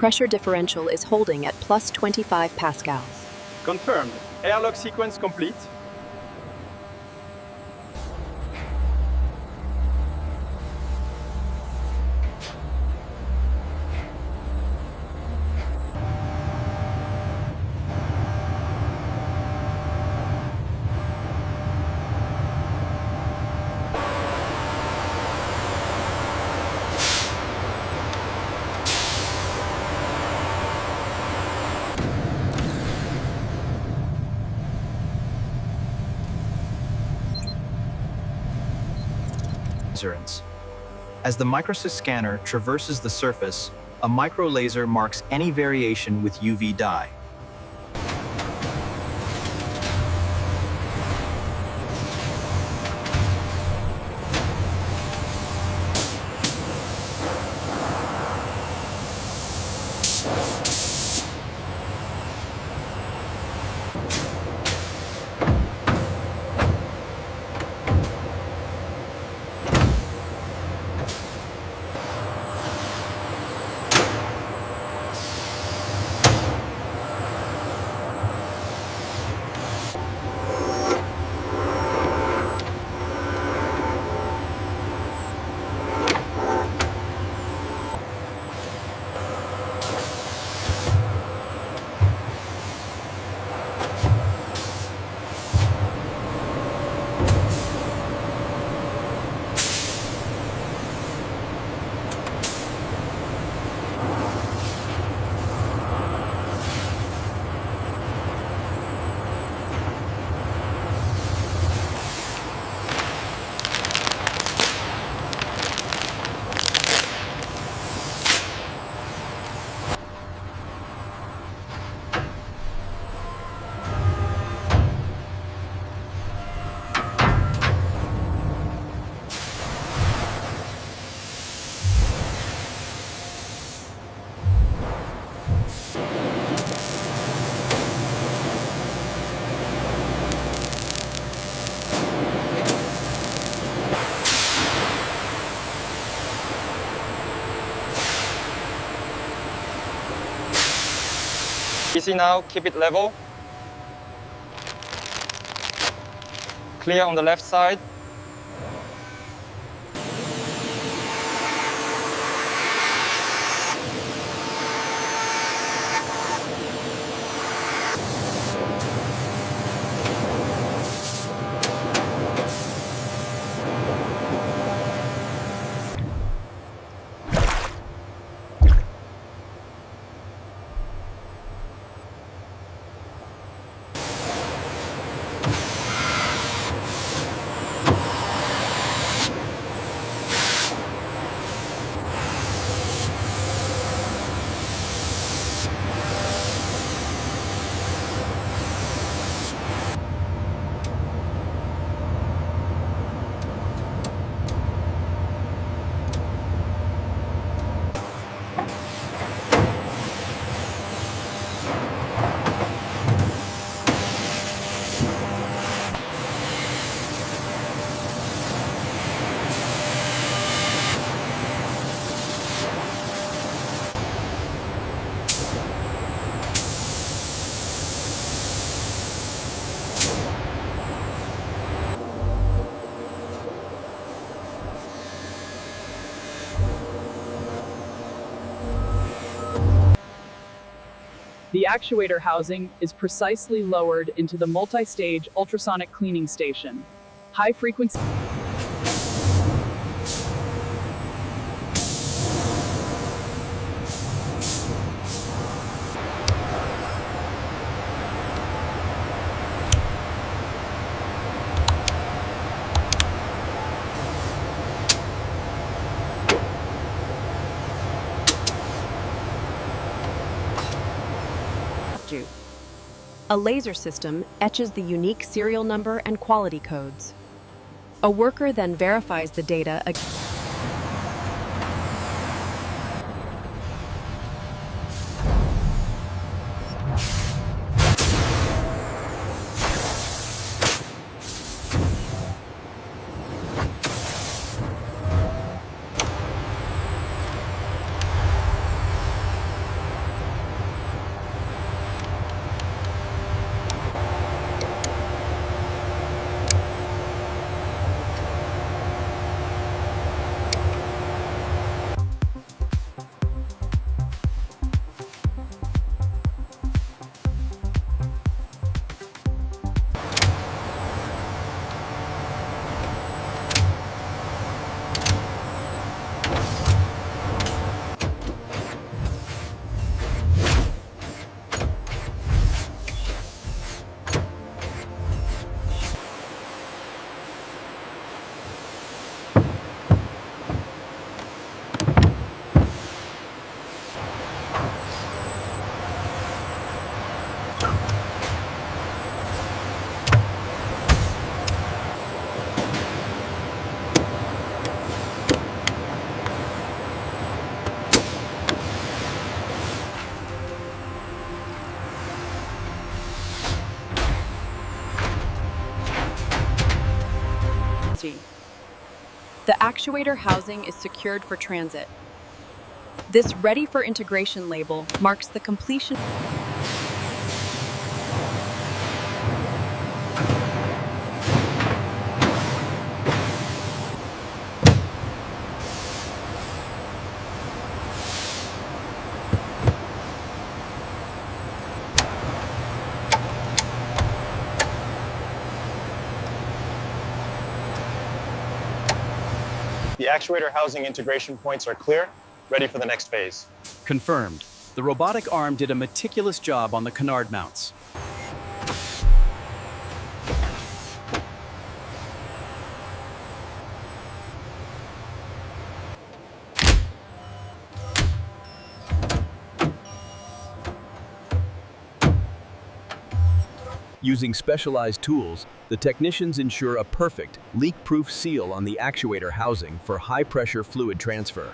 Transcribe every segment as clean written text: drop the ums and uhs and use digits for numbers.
pressure differential is holding at plus 25 pascals. Confirmed. Airlock sequence complete. As the microscope scanner traverses the surface, a micro laser marks any variation with UV dye. Easy now, keep it level. Clear on the left side. The actuator housing is precisely lowered into the multi-stage ultrasonic cleaning station. High frequency A laser system etches the unique serial number and quality codes. A worker then verifies the data against empty. The actuator housing is secured for transit. This ready for integration label marks the completion. The actuator housing integration points are clear, ready for the next phase. Confirmed. The robotic arm did a meticulous job on the canard mounts. Using specialized tools, the technicians ensure a perfect, leak-proof seal on the actuator housing for high-pressure fluid transfer.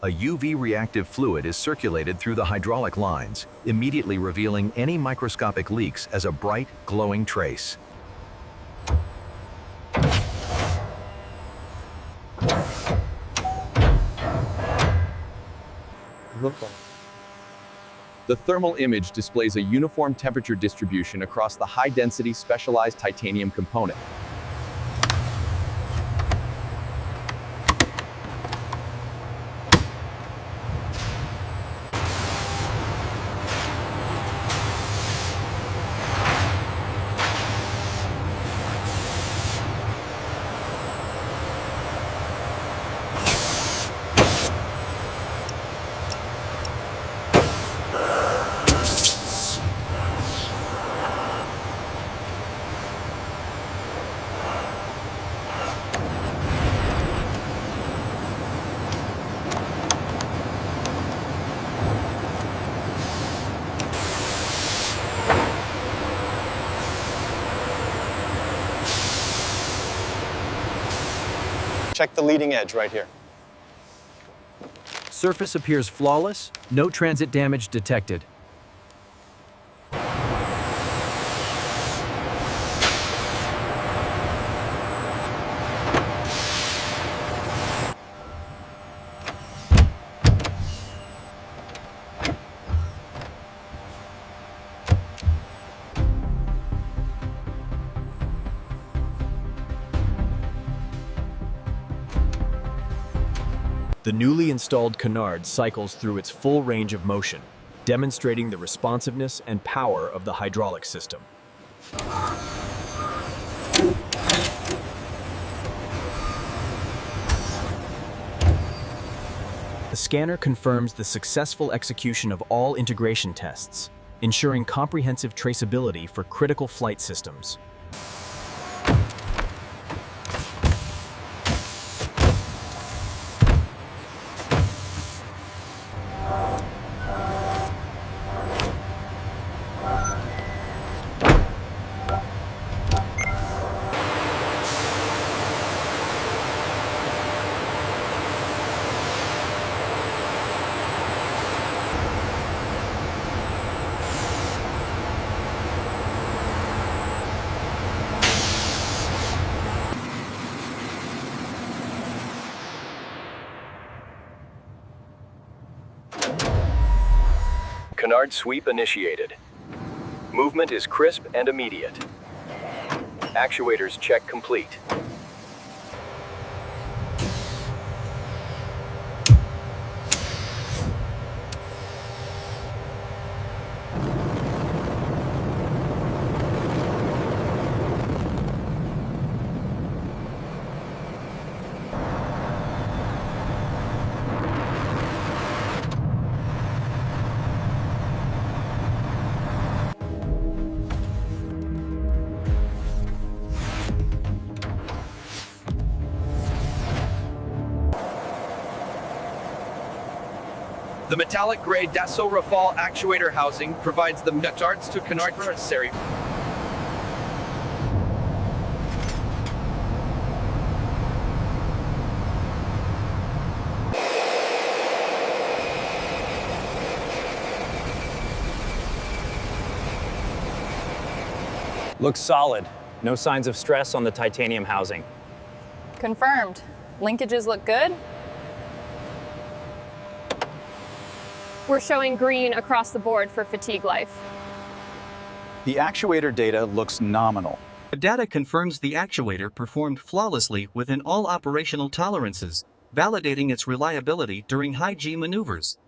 A UV-reactive fluid is circulated through the hydraulic lines, immediately revealing any microscopic leaks as a bright, glowing trace. The thermal image displays a uniform temperature distribution across the high-density specialized titanium component. Check the leading edge right here. Surface appears flawless, no transit damage detected. The newly installed canard cycles through its full range of motion, demonstrating the responsiveness and power of the hydraulic system. The scanner confirms the successful execution of all integration tests, ensuring comprehensive traceability for critical flight systems. Canard sweep initiated. Movement is crisp and immediate. Actuators check complete. The metallic-grade Dassault Rafale actuator housing provides the darts to canard necessary. Looks solid. No signs of stress on the titanium housing. Confirmed. Linkages look good. We're showing green across the board for fatigue life. The actuator data looks nominal. The data confirms the actuator performed flawlessly within all operational tolerances, validating its reliability during high-G maneuvers.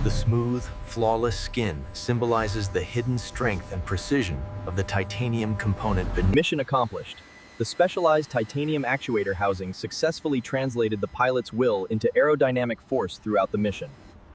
The smooth, flawless skin symbolizes the hidden strength and precision of the titanium component beneath. Mission accomplished. The specialized titanium actuator housing successfully translated the pilot's will into aerodynamic force throughout the mission.